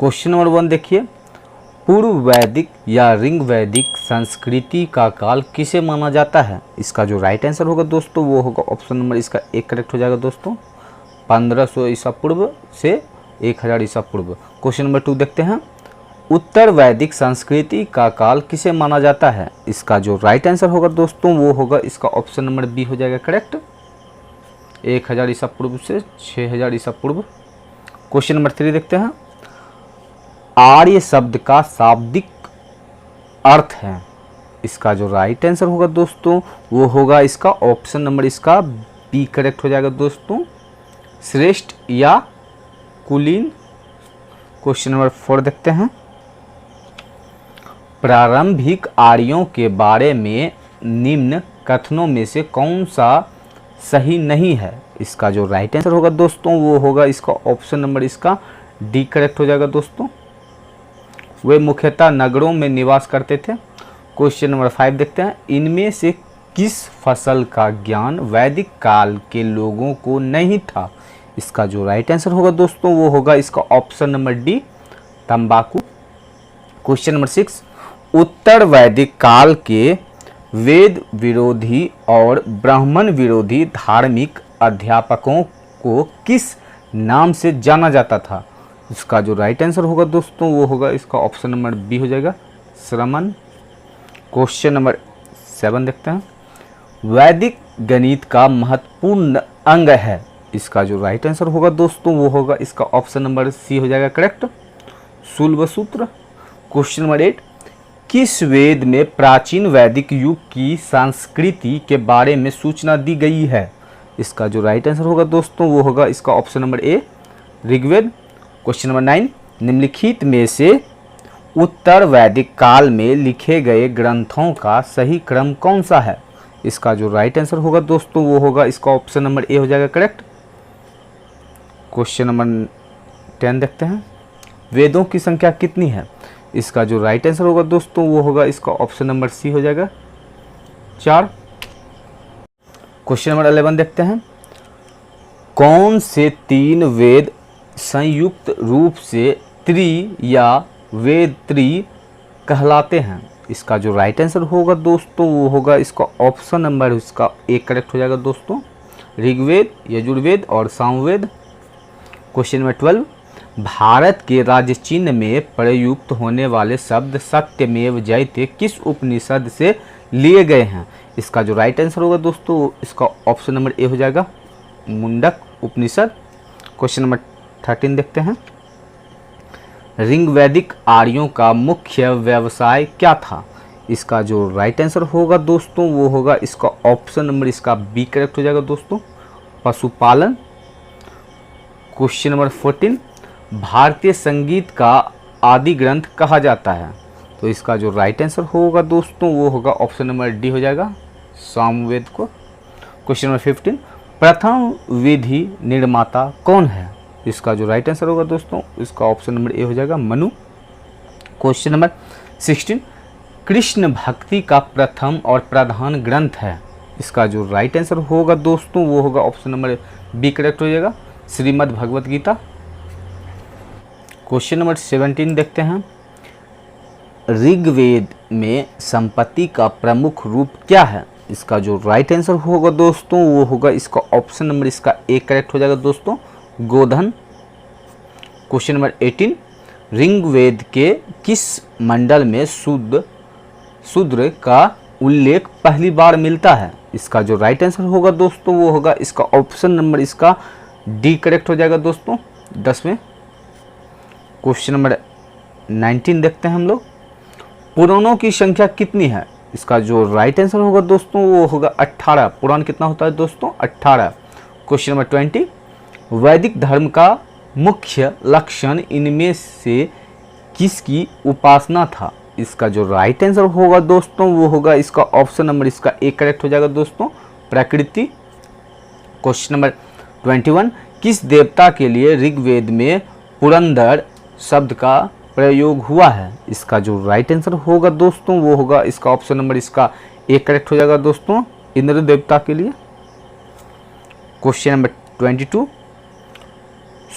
Question number 1 देखिए, पूर्व वैदिक या ऋग वैदिक संस्कृति का काल किसे माना जाता है? इसका जो राइट आंसर होगा दोस्तों वो होगा ऑप्शन नंबर इसका एक करेक्ट हो जाएगा दोस्तों, 1500 ईसा पूर्व से 1000 ईसा पूर्व। क्वेश्चन नंबर 2 देखते हैं, उत्तर वैदिक संस्कृति का काल किसे माना जाता है? इसका जो राइट आंसर होगा दोस्तों वो होगा इसका ऑप्शन नंबर बी हो जाएगा करेक्ट, 1000 ईसा पूर्व से 6000 ईसा पूर्व। क्वेश्चन नंबर 3 देखते हैं, आर्य शब्द का शाब्दिक अर्थ है? इसका जो राइट आंसर होगा दोस्तों वो होगा इसका ऑप्शन नंबर इसका बी करेक्ट हो जाएगा दोस्तों, श्रेष्ठ या कुलीन। क्वेश्चन नंबर 4 देखते हैं, प्रारंभिक आर्यों के बारे में निम्न कथनों में से कौन सा सही नहीं है? इसका जो राइट आंसर होगा दोस्तों वो होगा इसका ऑप्शन नंबर इसका डी करेक्ट हो जाएगा दोस्तों, वे मुख्यतः नगरों में निवास करते थे। क्वेश्चन नंबर 5 देखते हैं, इनमें से किस फसल का ज्ञान वैदिक काल के लोगों को नहीं था? इसका जो राइट आंसर होगा दोस्तों वो होगा इसका ऑप्शन नंबर डी, तंबाकू। क्वेश्चन नंबर 6, उत्तर वैदिक काल के वेद विरोधी और ब्राह्मण विरोधी धार्मिक अध्यापकों को किस नाम से जाना जाता था? इसका जो राइट आंसर होगा दोस्तों वो होगा इसका ऑप्शन नंबर बी हो जाएगा, श्रमण। क्वेश्चन नंबर 7 देखते हैं, वैदिक गणित का महत्वपूर्ण अंग है? इसका जो राइट आंसर होगा दोस्तों वो होगा इसका ऑप्शन नंबर सी हो जाएगा करेक्ट, शूल्ब सूत्र। क्वेश्चन नंबर 8, किस वेद में प्राचीन वैदिक युग की संस्कृति के बारे में सूचना दी गई है? इसका जो राइट आंसर होगा दोस्तों वो होगा इसका option number A, Rigveda. Question number 9, निम्नलिखित में से उत्तर वैदिक काल में लिखे गए ग्रंथों का सही क्रम कौन सा है? इसका जो राइट आंसर होगा दोस्तों वो होगा इसका ऑप्शन नंबर ए हो जाएगा करेक्ट। क्वेश्चन नंबर 10 देखते हैं, वेदों की संख्या कितनी है? इसका जो राइट आंसर होगा दोस्तों वो होगा इसका ऑप्शन नंबर सी हो जाएगा 4। क्वेश्चन नंबर 11 देखते हैं, कौन से 3 वेद संयुक्त रूप से त्रि या वेद त्रि कहलाते हैं? इसका जो राइट आंसर होगा दोस्तों वो होगा इसका ऑप्शन नंबर इसका एक करेक्ट हो जाएगा दोस्तों, ऋग्वेद, यजुर्वेद और सामवेद। क्वेश्चन नंबर 12, भारत के राज्य चिन्ह में प्रयुक्त होने वाले शब्द सत्यमेव जयते किस उपनिषद से लिए गए हैं? इसका जो राइट आंसर होगा दोस्तों इसका ऑप्शन नंबर ए हो जाएगा, मुंडक उपनिषद। क्वेश्चन नंबर 13 देखते हैं, ऋग वैदिक आर्यों का मुख्य व्यवसाय क्या था? इसका जो राइट आंसर होगा दोस्तों वो होगा इसका ऑप्शन नंबर इसका बी करेक्ट हो जाएगा दोस्तों, पशुपालन। क्वेश्चन नंबर 14, भारतीय संगीत का आदि ग्रंथ कहा जाता है? तो इसका जो राइट आंसर होगा दोस्तों वो होगा ऑप्शन नंबर डी हो जाएगा, सामवेद को। क्वेश्चन नंबर 15, प्रथम विधि निर्माता कौन है? इसका जो राइट आंसर होगा दोस्तों इसका ऑप्शन नंबर ए हो जाएगा, मनु। क्वेश्चन नंबर 16, कृष्ण भक्ति का प्रथम और प्रधान ग्रंथ है? इसका जो राइट आंसर होगा दोस्तों वो होगा ऑप्शन नंबर बी करेक्ट हो जाएगा, श्रीमद् भगवत गीता। क्वेश्चन नंबर 17 देखते हैं, ऋग्वेद में संपत्ति का प्रमुख रूप क्या है? इसका जो राइट आंसर होगा दोस्तों वो होगा इसका ऑप्शन नंबर इसका एक करेक्ट हो जाएगा दोस्तों, गोधन। क्वेश्चन नंबर 18, ऋग्वेद के किस मंडल में शूद्र का उल्लेख पहली बार मिलता है? इसका जो राइट आंसर होगा दोस्तों वो होगा इसका ऑप्शन नंबर इसका डी करेक्ट हो जाएगा दोस्तों, 10वें। क्वेश्चन नंबर 19 देखते हैं हम लोग, पुराणों की संख्या कितनी है? इसका जो राइट आंसर होगा दोस्तों वो होगा 18। पुराण कितना होता है दोस्तों? 18। क्वेश्चन नंबर 20, वैदिक धर्म का मुख्य लक्षण इनमें से किसकी उपासना था? इसका जो राइट आंसर होगा दोस्तों वो होगा इसका ऑप्शन नंबर इसका एक करेक्ट हो जाएगा दोस्तों, प्रकृति। क्वेश्चन नंबर 21, किस देवता के लिए ऋग्वेद में पुरंदर शब्द का प्रयोग हुआ है? इसका जो राइट आंसर होगा दोस्तों वो होगा इसका ऑप्शन नंबर इसका एक करेक्ट हो जाएगा दोस्तों, इंद्र देवता के लिए। क्वेश्चन नंबर 22,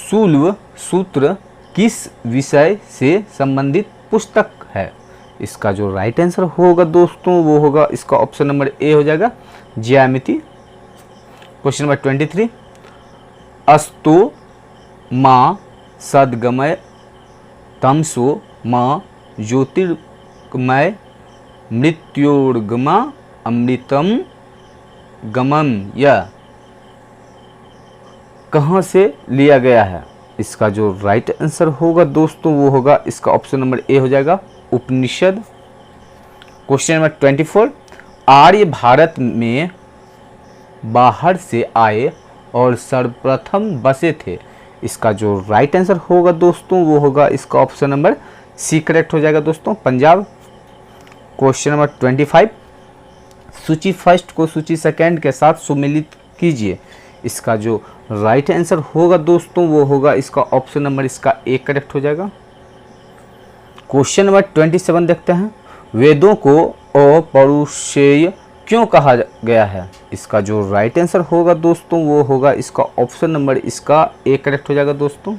शूल्ब सूत्र किस विषय से संबंधित पुस्तक है? इसका जो राइट आंसर होगा दोस्तों वो होगा इसका ऑप्शन नंबर ए हो जाएगा, ज्यामिति। क्वेश्चन नंबर 23, अस्तो माँ सद्गमय तमसो माँ ज्योतिर्गमय मृत्योर्गमा अमृतम गमन, यह कहाँ से लिया गया है? इसका जो राइट आंसर होगा दोस्तों वो होगा इसका ऑप्शन नंबर ए हो जाएगा, उपनिषद। क्वेश्चन नंबर 24, आर्य भारत में बाहर से आए और सर्वप्रथम बसे थे। इसका जो राइट आंसर होगा दोस्तों वो होगा इसका ऑप्शन नंबर सी करेक्ट हो जाएगा दोस्तों, पंजाब। क्वेश्चन नंबर 25, सूची फर्स्ट को सूची सेकंड के साथ सुमेलित कीजिए। इसका जो राइट आंसर होगा दोस्तों वो होगा इसका ऑप्शन नंबर इसका ए करेक्ट हो जाएगा। क्वेश्चन नंबर 27 देखते हैं, वेदों को अपौरुषेय क्यों कहा गया है? इसका जो राइट आंसर होगा दोस्तों वो होगा इसका ऑप्शन नंबर इसका ए करेक्ट हो जाएगा दोस्तों।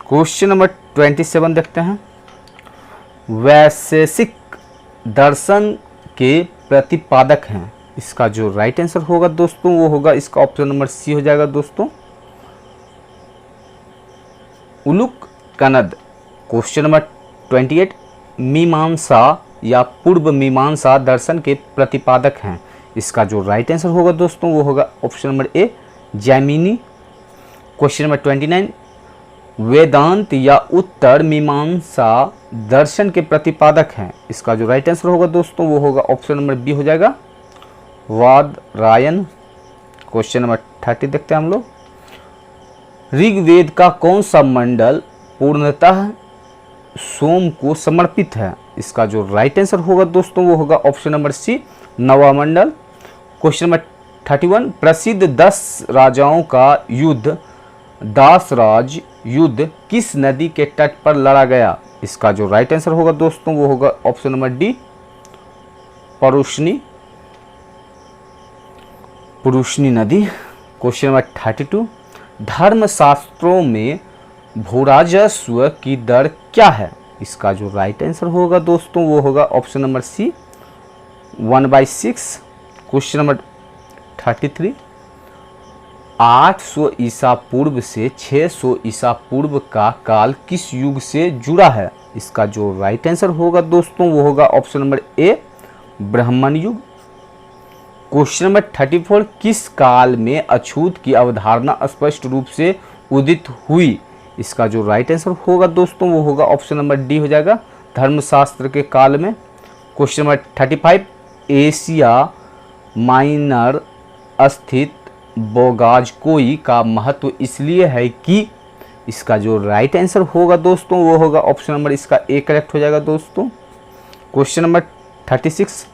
क्वेश्चन नंबर 27 देखते हैं, वैशेषिक दर्शन के प्रतिपादक हैं। इसका जो राइट आंसर होगा दोस्तों वो होगा इसका ऑप्शन नंबर सी हो जाएगा दोस्तों, उलूक कनद। क्वेश्चन नंबर 28, मीमांसा या पूर्व मीमांसा दर्शन के प्रतिपादक हैं। इसका जो राइट आंसर होगा दोस्तों वो होगा ऑप्शन नंबर ए, जैमिनी। क्वेश्चन नंबर 29, वेदांत या उत्तर मीमांसा दर्शन के प्रतिपादक हैं। इसका जो राइट आंसर होगा दोस्तों वो होगा ऑप्शन नंबर बी हो जाएगा, वादरायण। क्वेश्चन नंबर 30 देखते हैं हम लोग, ऋग्वेद का कौन सा मंडल पूर्णतः सोम को समर्पित है? इसका जो राइट आंसर होगा दोस्तों वो होगा ऑप्शन नंबर सी, नवा मंडल। क्वेश्चन नंबर 31, प्रसिद्ध 10 राजाओं का युद्ध दासराज युद्ध किस नदी के तट पर लड़ा गया? इसका जो राइट आंसर होगा दोस्तों वो होगा ऑप्शन नंबर डी, पुरुषनी नदी। क्वेश्चन नंबर 32, धर्मशास्त्रों में भूराजस्व की दर क्या है? इसका जो राइट आंसर होगा दोस्तों वो होगा option number C, 1/6। Question number 33, 800 ईसा पूर्व से 600 ईसा पूर्व का काल किस युग से जुड़ा है? इसका जो राइट आंसर होगा दोस्तों वो होगा ऑप्शन नंबर ए, ब्राह्मण युग। क्वेश्चन नंबर 34, किस काल में अछूत की अवधारणा स्पष्ट रूप से उदित हुई? इसका जो राइट आंसर होगा दोस्तों वो होगा ऑप्शन नंबर डी हो जाएगा, धर्मशास्त्र के काल में। क्वेश्चन नंबर 35, एशिया माइनर स्थित बोगाजकोई का महत्व इसलिए है कि? इसका जो राइट आंसर होगा दोस्तों वो होगा ऑप्शन नंबर इसका ए करेक्ट हो जाएगा दोस्तों। क्वेश्चन नंबर 36,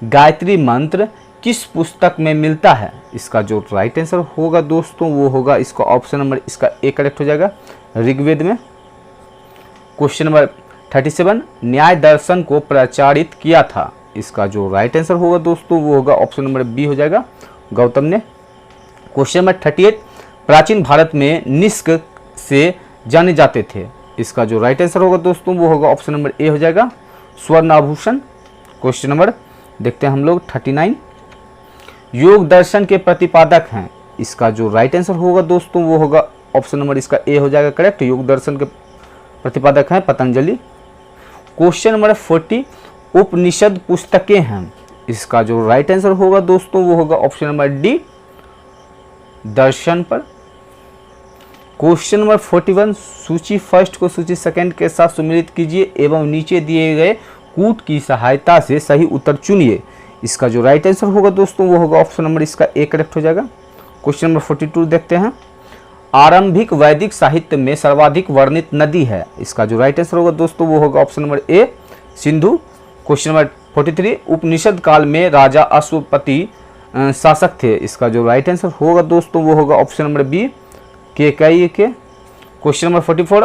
गायत्री मंत्र किस पुस्तक में मिलता है? इसका जो राइट आंसर होगा दोस्तों वो होगा इसका ऑप्शन नंबर इसका ए करेक्ट हो जाएगा, ऋग्वेद में। क्वेश्चन नंबर 37, न्याय दर्शन को प्रचारित किया था। इसका जो राइट आंसर होगा दोस्तों वो होगा ऑप्शन नंबर बी हो जाएगा, गौतम ने। क्वेश्चन नंबर 38, प्राचीन भारत में निष्क से जाने जाते थे। इसका जो राइट आंसर होगा दोस्तों वो होगा ऑप्शन नंबर ए हो जाएगा, स्वर्ण आभूषण। क्वेश्चन नंबर देखते हैं हम लोग 39, योग दर्शन के प्रतिपादक हैं। इसका जो राइट आंसर होगा दोस्तों वो होगा ऑप्शन नंबर इसका ए हो जाएगा करेक्ट, योग दर्शन के प्रतिपादक हैं पतंजलि। क्वेश्चन नंबर 40, उपनिषद पुस्तकें हैं। इसका जो राइट आंसर होगा दोस्तों वो होगा ऑप्शन नंबर डी, दर्शन पर। क्वेश्चन नंबर 41, सूची फर्स्ट को सूची सेकंड के साथ सम्मिलित कीजिए एवं नीचे दिए गए कूट की सहायता से सही उत्तर चुनिए। इसका जो राइट आंसर होगा दोस्तों वो होगा ऑप्शन नंबर इसका ए करेक्ट हो जाएगा। क्वेश्चन नंबर 42 देखते हैं, आरंभिक वैदिक साहित्य में सर्वाधिक वर्णित नदी है। इसका जो राइट आंसर होगा दोस्तों वो होगा ऑप्शन नंबर ए, सिंधु। क्वेश्चन नंबर 43, उपनिषद काल में राजा अश्वपति शासक थे। इसका जो राइट आंसर होगा दोस्तों वो होगा ऑप्शन नंबर बी, केकई के। क्वेश्चन नंबर 44,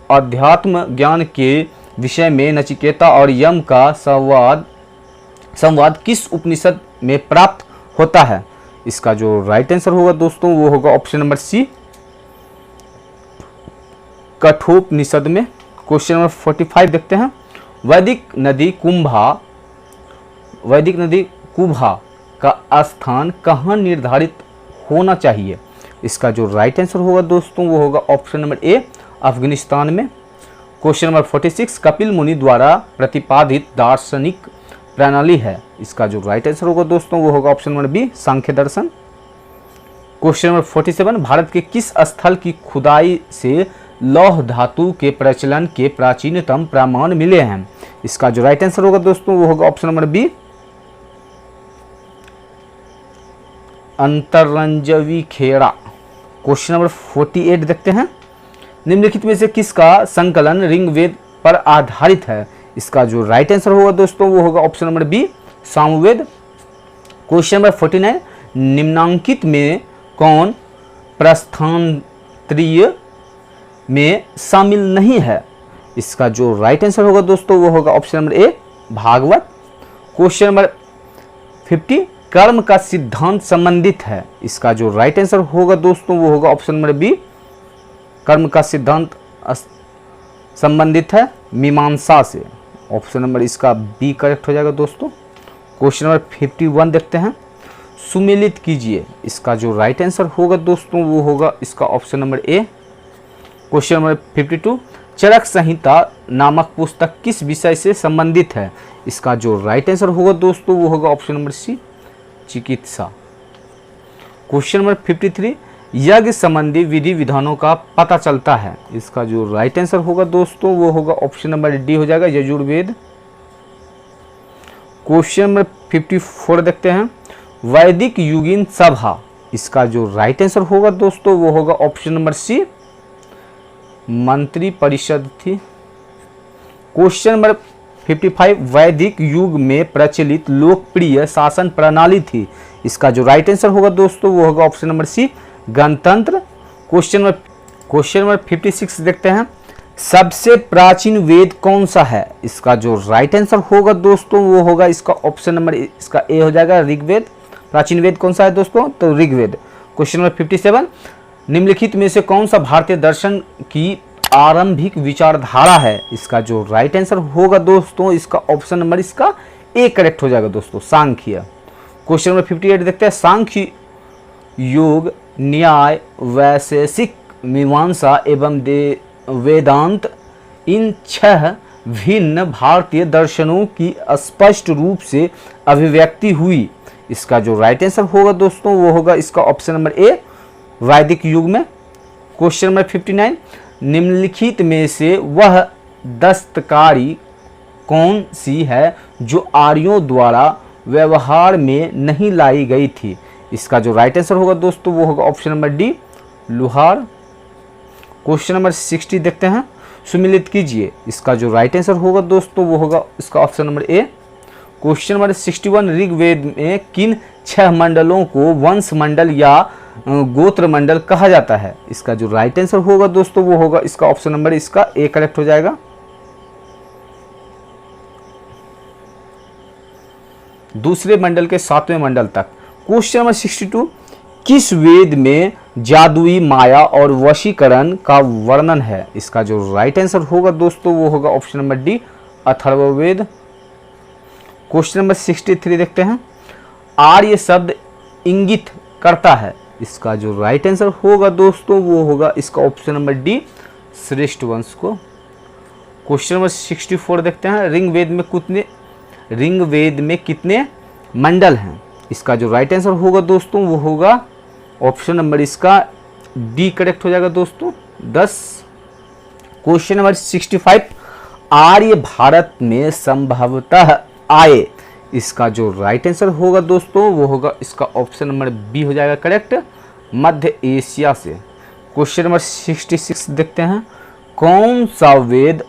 अध्यात्म ज्ञान के विषय में नचिकेता और यम का संवाद किस उपनिषद में प्राप्त होता है? इसका जो राइट आंसर होगा दोस्तों वो होगा ऑप्शन नंबर सी, कठोपनिषद में। क्वेश्चन नंबर 45 देखते हैं, वैदिक नदी कुंभा का स्थान कहाँ निर्धारित होना चाहिए? इसका जो राइट आंसर होगा दोस्तों वो होगा ऑप्शन नंबर ए, अफगानिस्तान में। क्वेश्चन नंबर 46, कपिल मुनि द्वारा प्रतिपादित दार्शनिक प्रणाली है? इसका जो राइट आंसर होगा दोस्तों वो होगा ऑप्शन नंबर बी, सांख्य दर्शन। क्वेश्चन नंबर 47, भारत के किस स्थल की खुदाई से लौह धातु के प्रचलन के प्राचीनतम प्रमाण मिले हैं? इसका जो राइट आंसर होगा दोस्तों वो होगा ऑप्शन नंबर बी, अंतरंजवी खेड़ा। क्वेश्चन नंबर 48 देखते हैं, निम्नलिखित में से किसका संकलन ऋग्वेद पर आधारित है? इसका जो राइट आंसर होगा दोस्तों वो होगा option number B, Samaveda. Question number 49, निम्नांकित में कौन प्रस्थानत्रीय में शामिल नहीं है? इसका जो राइट आंसर होगा दोस्तों वो होगा option number A, Bhagavata. Question number 50, कर्म का सिद्धांत संबंधित है? इसका जो राइट आंसर होगा दोस्तों वो होगा ऑप्शन नंबर बी, कर्म का सिद्धांत संबंधित है मीमांसा से। ऑप्शन नंबर इसका बी करेक्ट हो जाएगा दोस्तों। क्वेश्चन नंबर 51 देखते हैं, सुमेलित कीजिए। इसका जो राइट आंसर होगा दोस्तों वो होगा इसका option number A. Question number 52, चरक संहिता नामक पुस्तक किस विषय से संबंधित है? इसका जो राइट आंसर होगा दोस्तों वो होगा ऑप्शन नंबर सी, चिकित्सा। क्वेश्चन नंबर 53, यज्ञ संबंधी विधि विधानों का पता चलता है? इसका जो राइट आंसर होगा दोस्तों वो होगा ऑप्शन नंबर डी हो जाएगा, यजुर्वेद। क्वेश्चन नंबर 54 देखते हैं, वैदिक युगीन सभा? इसका जो राइट आंसर होगा दोस्तों वो होगा ऑप्शन नंबर सी, मंत्री परिषद थी। क्वेश्चन नंबर 55, वैदिक युग में प्रचलित लोकप्रिय शासन प्रणाली थी? इसका जो राइट आंसर होगा दोस्तों वो होगा ऑप्शन नंबर सी, गणतंत्र। क्वेश्चन नंबर 56 देखते हैं, सबसे प्राचीन वेद कौन सा है? इसका जो राइट आंसर होगा दोस्तों वो होगा इसका ऑप्शन नंबर इसका ए हो जाएगा, ऋग्वेद। प्राचीन वेद कौन सा है दोस्तों? तो ऋग्वेद। क्वेश्चन नंबर 57, निम्नलिखित में से कौन सा भारतीय दर्शन की आरंभिक विचारधारा है? इसका जो राइट आंसर होगा दोस्तों इसका ऑप्शन नंबर इसका ए करेक्ट हो जाएगा दोस्तों, सांख्य। क्वेश्चन नंबर 58 देखते हैं, सांख्य योग, न्याय, वैशेषिक मीमांसा एवं वेदांत, इन 6 भिन्न भारतीय दर्शनों की स्पष्ट रूप से अभिव्यक्ति हुई? इसका जो राइट आंसर होगा दोस्तों वो होगा इसका ऑप्शन नंबर ए, वैदिक युग में। क्वेश्चन नंबर 59, निम्नलिखित में से वह दस्तकारी कौन सी है जो आर्यों द्वारा व्यवहार में नहीं लाई गई थी? इसका जो राइट आंसर होगा दोस्तों वो होगा ऑप्शन नंबर डी, लुहार। क्वेश्चन नंबर 60 देखते हैं, सुमेलित कीजिए। इसका जो राइट आंसर होगा दोस्तों वो होगा इसका option number A. Question number 61, Rigveda में किन 6 मंडलों को वंश मंडल या गोत्र मंडल कहा जाता है? इसका जो राइट आंसर होगा दोस्तों वो होगा इसका ऑप्शन नंबर इसका ए करेक्ट हो जाएगा। दूसरे मंडल के 7वें मंडल तक। क्वेश्चन नंबर 62, किस वेद में जादुई माया और वशीकरण का वर्णन है? इसका जो राइट आंसर होगा दोस्तों वो होगा option number D, Atharvaveda. Question number 63 देखते हैं, आर्य शब्द इंगित करता है? इसका जो राइट आंसर होगा दोस्तों वो होगा इसका ऑप्शन नंबर डी, श्रेष्ठ वंश को। क्वेश्चन नंबर 64 देखते हैं, ऋग्वेद में कितने मंडल हैं? इसका जो राइट आंसर होगा दोस्तों वो होगा ऑप्शन नंबर इसका डी करेक्ट हो जाएगा दोस्तों, 10। क्वेश्चन नंबर 65, आर्य भारत में संभवतः आए? इसका जो राइट आंसर होगा दोस्तों वो होगा इसका ऑप्शन नंबर बी हो जाएगा करेक्ट, मध्य एशिया से। क्वेश्चन नंबर 66 देखते हैं, कौन सा वेद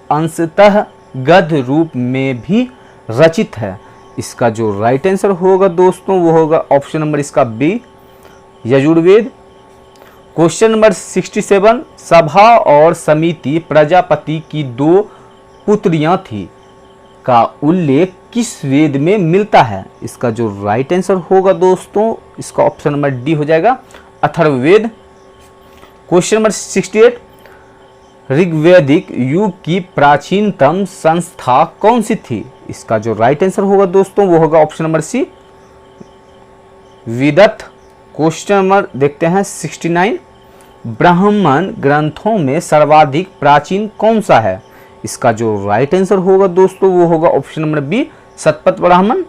अंशतः गद्य रूप में भी रचित है? इसका जो राइट आंसर होगा दोस्तों वो होगा ऑप्शन नंबर इसका बी, यजुर्वेद। क्वेश्चन नंबर 67, सभा और समिति प्रजापति की 2 पुत्रियां थी का उल्लेख किस वेद में मिलता है? इसका जो राइट आंसर होगा दोस्तों इसका ऑप्शन नंबर डी हो जाएगा, अथर्ववेद। क्वेश्चन नंबर 68, ऋग्वैदिक युग की प्राचीनतम संस्था कौन सी थी? इसका जो राइट आंसर होगा दोस्तों वो होगा ऑप्शन नंबर सी, विदत। क्वेश्चन नंबर देखते हैं 69, ब्राह्मण ग्रंथों में सर्वाधिक प्राचीन कौन सा है? इसका जो राइट आंसर होगा दोस्तों वो होगा option number B, Shatapatha Brahmana.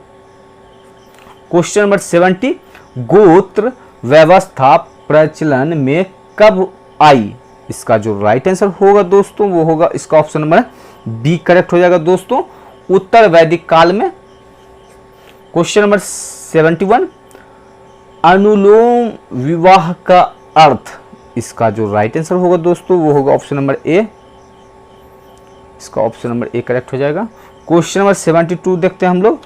Question number 70, गोत्र व्यवस्था प्रचलन में कब आई? इसका जो राइट आंसर होगा दोस्तों वो होगा इसका ऑप्शन नंबर बी करेक्ट हो जाएगा दोस्तों, उत्तर वैदिक काल में। क्वेश्चन नंबर 71, अनुलोम विवाह का अर्थ? इसका जो राइट आंसर होगा दोस्तों वो होगा ऑप्शन नंबर ए, इसका ऑप्शन नंबर ए करेक्ट हो जाएगा। क्वेश्चन नंबर 72 देखते हैं हम लोग,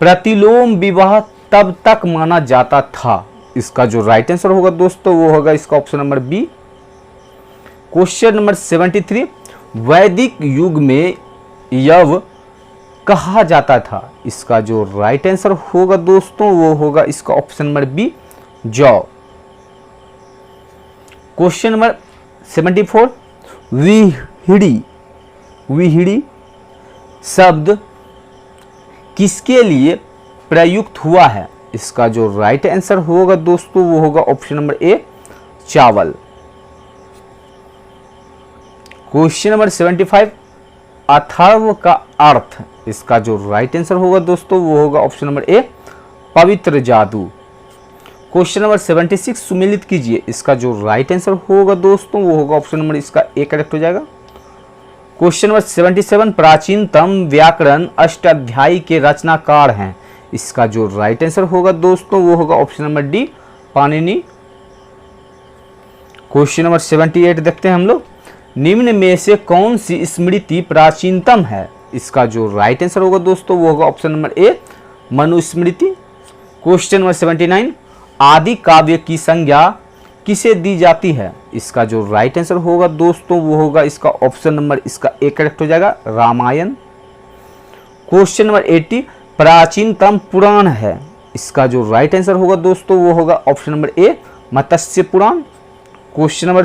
प्रतिलोम विवाह तब तक माना जाता था? इसका जो राइट आंसर होगा दोस्तों वो होगा इसका option number B. Question number 73, वैदिक युग में यव कहा जाता था? इसका जो राइट आंसर होगा दोस्तों वो होगा इसका ऑप्शन नंबर बी, जौ। क्वेश्चन नंबर 74, विहिड़ी शब्द किसके लिए प्रयुक्त हुआ है? इसका जो राइट आंसर होगा दोस्तों वो होगा ऑप्शन नंबर ए, चावल। क्वेश्चन नंबर 75, अथर्व का अर्थ? इसका जो राइट आंसर होगा दोस्तों वो होगा ऑप्शन नंबर ए, पवित्र जादू। क्वेश्चन नंबर 76, सुमेलित कीजिए। इसका जो राइट आंसर होगा दोस्तों वो होगा ऑप्शन नंबर इसका ए करेक्ट हो जाएगा। क्वेश्चन नंबर 77, प्राचीनतम व्याकरण अष्टाध्यायी के रचनाकार हैं? इसका जो राइट आंसर होगा दोस्तों वो होगा option number D, Panini. Question number 78 देखते हैं हम लोग, निम्न में से कौन सी स्मृति प्राचीनतम है? इसका जो राइट आंसर होगा दोस्तों वो होगा ऑप्शन नंबर ए, मनुस्मृति। क्वेश्चन नंबर 79, आदि काव्य की संज्ञा किसे दी जाती है? इसका जो राइट आंसर होगा दोस्तों वो होगा इसका ऑप्शन नंबर इसका ए करेक्ट हो जाएगा, रामायण। क्वेश्चन नंबर 80, प्राचीनतम पुराण है? इसका जो राइट आंसर होगा दोस्तों वो होगा option number A, Matsya Purana. Question number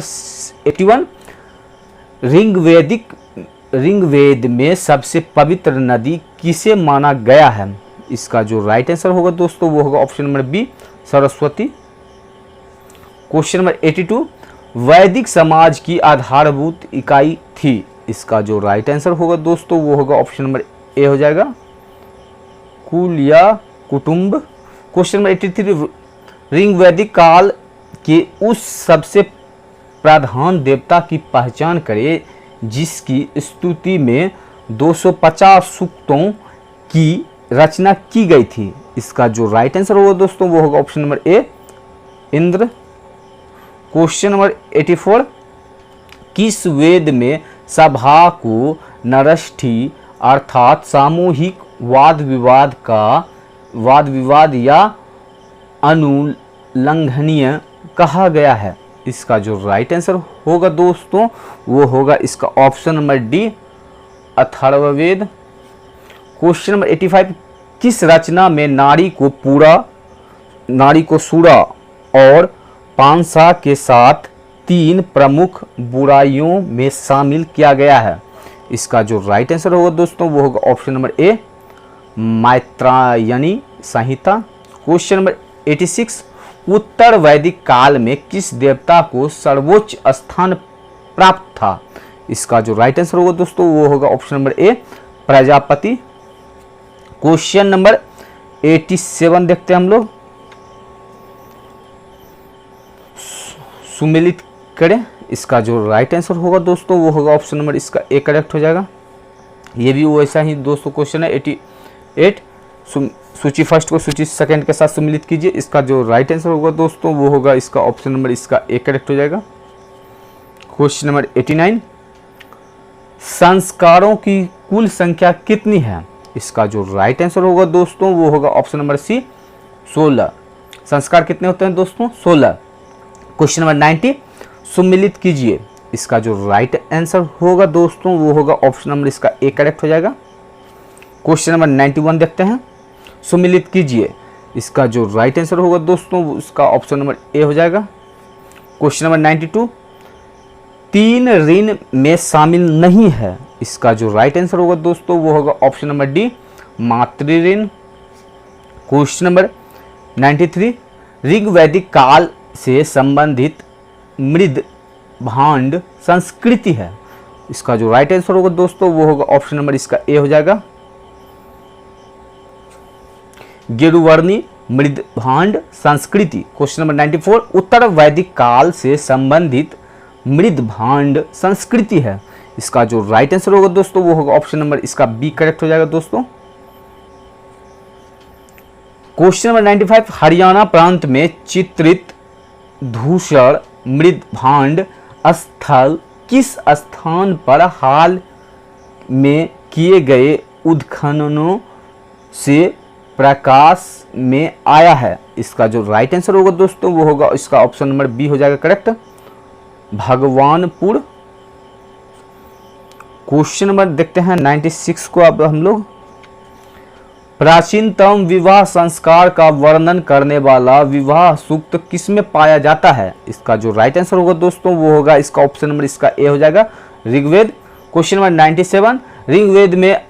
81, Rigveda में सबसे पवित्र नदी किसे माना गया है? इसका जो राइट आंसर होगा दोस्तों वो होगा option number B, Saraswati. Question number 82, वैदिक समाज की आधारभूत इकाई थी? इसका जो राइट आंसर होगा दोस्तों वो होगा ऑप्शन नंबर ए हो जाएगा, कुल या कुटुंब। क्वेश्चन नंबर 83, ऋग्वैदिक काल के उस सबसे प्रधान देवता की पहचान करें जिसकी स्तुति में 250 सूक्तों की रचना की गई थी? इसका जो राइट आंसर होगा दोस्तों वो होगा ऑप्शन नंबर ए, इंद्र। क्वेश्चन नंबर 84, किस वेद में सभा को नरष्ठी अर्थात सामूहिक वाद विवाद या अनुल्लंघनीय कहा गया है? इसका जो राइट आंसर होगा दोस्तों वो होगा इसका option number D, Atharvaveda. Question number 85, किस रचना में नारी को सूरा और पांसा के साथ 3 प्रमुख बुराइयों में शामिल किया गया है? इसका जो राइट आंसर होगा दोस्तों वो होगा ऑप्शन नंबर ए, मैत्रायणी संहिता। क्वेश्चन नंबर 86, उत्तर वैदिक काल में किस देवता को सर्वोच्च स्थान प्राप्त था? इसका जो राइट आंसर होगा दोस्तों वो होगा ऑप्शन नंबर ए, प्रजापति। क्वेश्चन नंबर 87 देखते हैं हम लोग, सुमेलित करें। इसका जो राइट आंसर होगा दोस्तों वो होगा ऑप्शन नंबर इसका ए करेक्ट हो जाएगा। ये भी वैसा ही दोस्तों क्वेश्चन है 88, सूची फर्स्ट को सूची सेकंड के साथ सम्मिलित कीजिए। इसका जो राइट आंसर होगा दोस्तों वो होगा इसका ऑप्शन नंबर इसका ए करेक्ट हो जाएगा। क्वेश्चन नंबर 89, संस्कारों की कुल संख्या कितनी है? इसका जो राइट आंसर होगा दोस्तों वो होगा ऑप्शन नंबर सी, 16। संस्कार कितने होते हैं दोस्तों? 16। क्वेश्चन नंबर 90, सम्मिलित कीजिए। इसका जो राइट आंसर होगा दोस्तों वो होगा ऑप्शन नंबर इसका ए करेक्ट हो जाएगा। क्वेश्चन नंबर 91 देखते हैं, सम्मिलित कीजिए। इसका जो राइट आंसर होगा दोस्तों उसका ऑप्शन नंबर ए हो जाएगा। क्वेश्चन नंबर 92, तीन ऋण में शामिल नहीं है। इसका जो राइट आंसर होगा दोस्तों वो होगा ऑप्शन नंबर डी, मातृ ऋण। क्वेश्चन नंबर 93, ऋग्वैदिक काल से संबंधित मृद भांड संस्कृति है। इसका जो राइट आंसर होगा दोस्तों वो होगा ऑप्शन नंबर इसका ए हो जाएगा, गेरुवर्णी मृद भांड संस्कृति। क्वेश्चन नंबर 94, उत्तर वैदिक काल से संबंधित मृद भांड संस्कृति है। इसका जो राइट आंसर होगा दोस्तों वो होगा ऑप्शन नंबर इसका बी करेक्ट हो जाएगा दोस्तों। क्वेश्चन नंबर 95, हरियाणा प्रांत में चित्रित धूसर मृद भांड स्थल किस स्थान पर हाल में किए गए उत्खननों से प्रकाश में आया है। इसका जो राइट आंसर होगा दोस्तों वो होगा इसका ऑप्शन नंबर बी हो जाएगा करेक्ट, भगवानपुर। क्वेश्चन नंबर देखते हैं 96 को अब हम लोग, प्राचीनतम विवाह संस्कार का वर्णन करने वाला विवाह सूक्त किसमें पाया जाता है। इसका जो राइट आंसर होगा दोस्तों वो होगा इसका ऑप्शन नंबर इसका ए हो जाएगा, ऋग्वेद। क्वेश्चन नंबर 97, ऋग्वेद में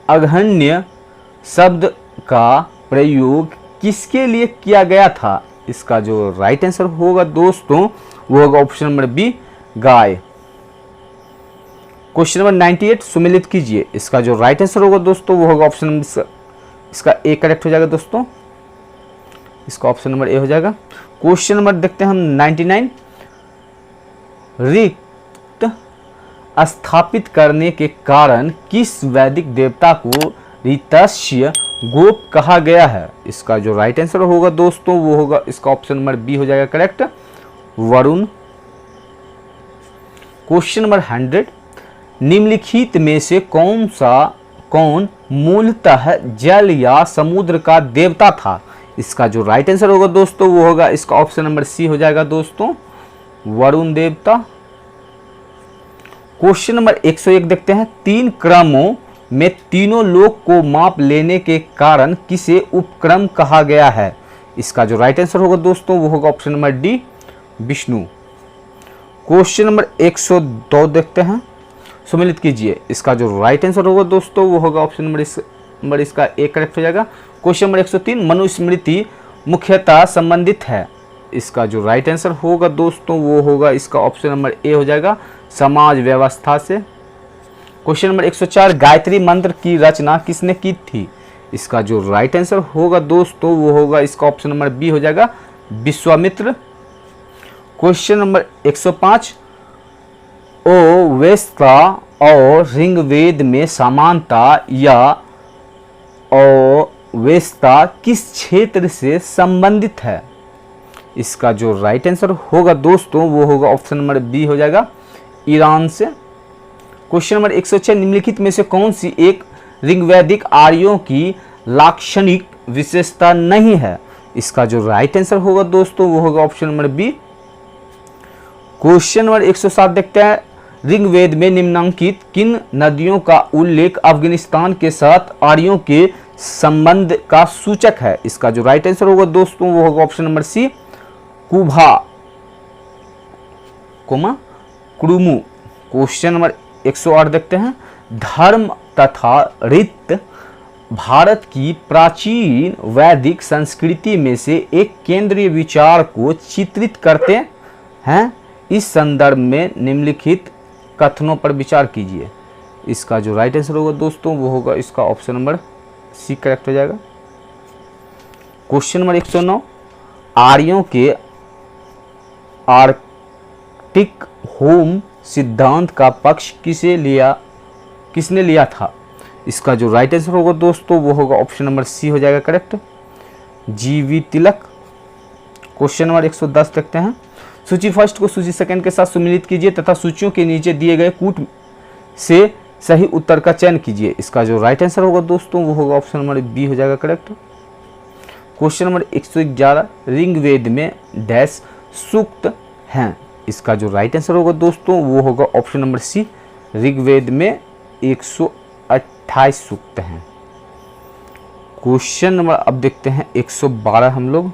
अघन्य शब्द का प्रयोग किसके लिए किया गया था। इसका जो राइट आंसर होगा दोस्तों वो होगा ऑप्शन नंबर बी, गाय। क्वेश्चन नंबर 98 सुमेलित कीजिए। इसका जो राइट आंसर होगा दोस्तों वो होगा ऑप्शन नंबर इसका ए करेक्ट हो जाएगा दोस्तों, इसका ऑप्शन नंबर ए हो जाएगा। क्वेश्चन नंबर देखते हैं हम 99, ऋत स्थापित करने के कारण किस वैदिक देवता को ऋतस्य गोप कहा गया है। इसका जो राइट आंसर होगा दोस्तों वो होगा इसका ऑप्शन नंबर बी हो जाएगा करेक्ट, वरुण। क्वेश्चन नंबर 100, निम्नलिखित में से कौन मूलतः जल या समुद्र का देवता था। इसका जो राइट आंसर होगा दोस्तों वो होगा इसका ऑप्शन नंबर सी हो जाएगा दोस्तों, वरुण देवता। क्वेश्चन नंबर 101 देखते हैं, तीन क्रमों में तीनों लोक को माप लेने के कारण किसे उपक्रम कहा गया है। इसका जो राइट आंसर होगा दोस्तों वो होगा option number D, Vishnu. Question number 102 देखते हैं, सुमेलित कीजिए। इसका जो राइट आंसर होगा दोस्तों वो होगा ऑप्शन नंबर इसका ए करेक्ट हो जाएगा। क्वेश्चन नंबर 103, मनुस्मृति मुख्यतः संबंधित है। इसका जो राइट आंसर होगा दोस्तों वो होगा इसका ऑप्शन नंबर ए हो जाएगा, समाज व्यवस्था से। क्वेश्चन नंबर 104, गायत्री मंत्र की रचना किसने की थी। इसका जो राइट आंसर होगा दोस्तों वो होगा इसका ऑप्शन नंबर बी हो जाएगा, विश्वामित्र। क्वेश्चन नंबर 105, ओवेस्ता और ऋग्वेद में समानता या ओवेस्ता किस क्षेत्र से संबंधित है। इसका जो राइट आंसर होगा दोस्तों वो होगा ऑप्शन नंबर बी हो जाएगा, ईरान से। क्वेश्चन नंबर 106, निम्नलिखित में से कौन सी एक ऋग्वैदिक आर्यों की लाक्षणिक विशेषता नहीं है। इसका जो राइट आंसर होगा दोस्तों वो होगा option number B. Question number 107 देखते हैं, ऋग्वेद में निम्नलिखित किन नदियों का उल्लेख अफगानिस्तान के साथ आर्यों के संबंध का सूचक है। इसका जो राइट आंसर होगा दोस्तों वो होगा ऑप्शन नंबर सी, कुभा कुरुमु। क्वेश्चन नंबर 108 देखते हैं, धर्म तथा रीत भारत की प्राचीन वैदिक संस्कृति में से एक केंद्रीय विचार को चित्रित करते हैं। इस संदर्भ में निम्नलिखित कथनों पर विचार कीजिए। इसका जो राइट आंसर होगा दोस्तों वो होगा इसका ऑप्शन नंबर सी करेक्ट हो जाएगा। क्वेश्चन नंबर 109, आर्यों के आर्कटिक होम सिद्धांत का पक्ष किसने लिया था। इसका जो राइट आंसर होगा दोस्तों वो होगा ऑप्शन नंबर सी हो जाएगा करेक्ट, जीवी तिलक। क्वेश्चन नंबर 110 देखते हैं, सूची फर्स्ट को सूची सेकंड के साथ सम्मिलित कीजिए तथा सूचियों के नीचे दिए गए कूट से सही उत्तर का चयन कीजिए। इसका जो राइट आंसर होगा दोस्तों वो होगा ऑप्शन नंबर बी हो जाएगा करेक्ट। क्वेश्चन नंबर 111, ऋग्वेद में डैश सूक्त हैं। इसका जो राइट आंसर होगा दोस्तों वो होगा ऑप्शन नंबर सी, ऋग्वेद में 128 सूक्त हैं। क्वेश्चन नंबर अब देखते हैं 112 हम लोग,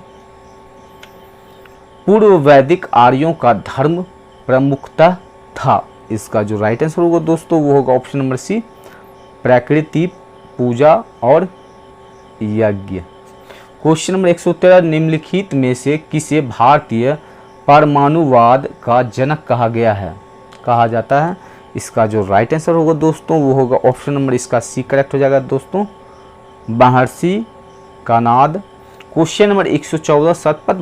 पूर्व वैदिक आर्यों का धर्म प्रमुखतः था। इसका जो राइट आंसर होगा दोस्तों वो होगा ऑप्शन नंबर सी, प्रकृति पूजा और यज्ञ। क्वेश्चन नंबर 113, निम्नलिखित में से किसे भारतीय परमाणुवाद का जनक कहा गया है, कहा जाता है। इसका जो राइट आंसर होगा दोस्तों वो होगा ऑप्शन नंबर इसका सी करेक्ट हो जाएगा दोस्तों, महर्षि कनाद। क्वेश्चन नंबर 114, शतपथ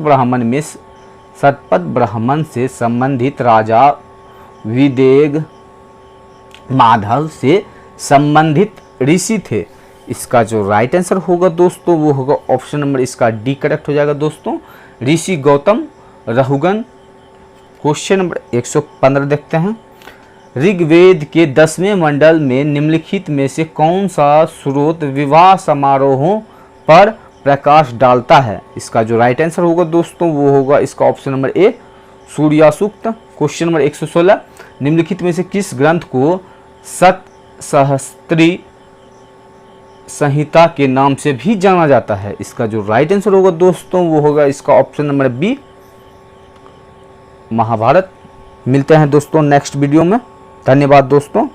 ब्राह्मण से संबंधित राजा विदेग माधव से संबंधित ऋषि थे। इसका जो राइट आंसर होगा दोस्तों वो होगा ऑप्शन नंबर इसका डी करेक्ट हो जाएगा दोस्तों, ऋषि गौतम रहुगन। क्वेश्चन नंबर 115 देखते हैं, ऋग्वेद के 10वें मंडल में निम्नलिखित में से कौन सा स्रोत विवाह समारोहों पर प्रकाश डालता है। इसका जो राइट आंसर होगा दोस्तों वो होगा इसका ऑप्शन नंबर ए, सूर्या सूक्त। क्वेश्चन नंबर 116, निम्नलिखित में से किस ग्रंथ को सतसहस्त्री संहिता के नाम से भी जाना जाता है। इसका जो राइट आंसर होगा दोस्तों वो होगा इसका ऑप्शन नंबर बी, महाभारत। मिलते हैं दोस्तों नेक्स्ट वीडियो में। धन्यवाद दोस्तों।